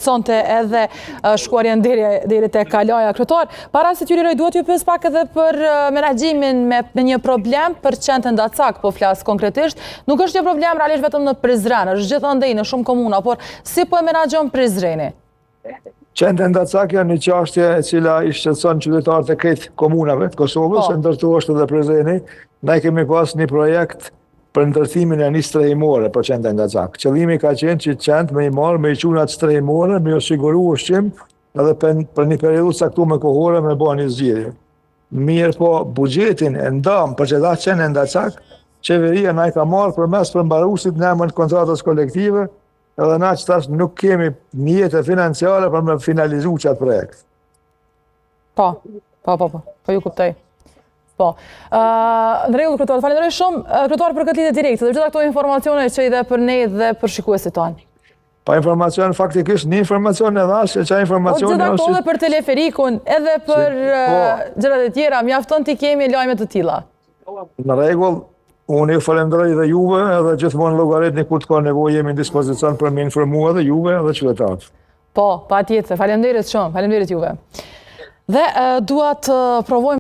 sonte edhe shkuarjen deri te Kalaja kryetar. Para se t'ju liroj, duhet ju pyes pak edhe për menaxhimin me një problem për qendrën Dacak, po flas konkretisht. Nuk është një problem realisht vetëm në Prizren, është gjithandej në shumë komuna, por si po e menaxhon Prizreni? Qendrën Dacak janë një çështje e cila i shqetëson qytetarët e krejt komunave të Kosovës, e ndërtuar edhe Prizreni. Ne kemi pas një projekt për ndërtimin e një strehimore për qendrën Dacak. Qëllimi ka qenë që qendrë me i marrë, me i qunat strehimore, me i siguru ushqim, edhe për një periudhë caktuar kohore me bërë një zgjidhje. Mirë po, buxhetin e ndam për që dha qendrën Dacak, qeveria na i ka marrë përmes përmbaruesit në emër të kontratës kolektive, edhe na që tash nuk kemi mjete financiare për me finalizu qatë projekt. Po ju kuptoj. Po. Në rregull, kryetar, falenderoj shumë kryetar për këtë lidhje direkte dhe gjitha këto informacione që i dhe për ne dhe për shikuesit tanë. Pa informacion, faktikisht një informacion e dhash, që qa informacion... Gjitha këto dhe për teleferikun, edhe për gjërat e tjera, mjafton t'i kemi lajme të tilla. Në rregull, unë ju falenderoj dhe juve, edhe gjithmonë llogaritni kur të ka nevojë, jemi në dispozicion për me informua edhe juve edhe qytetarët. Po, patjetër, faleminderit shumë, faleminderit juve. Dhe dua të provojmë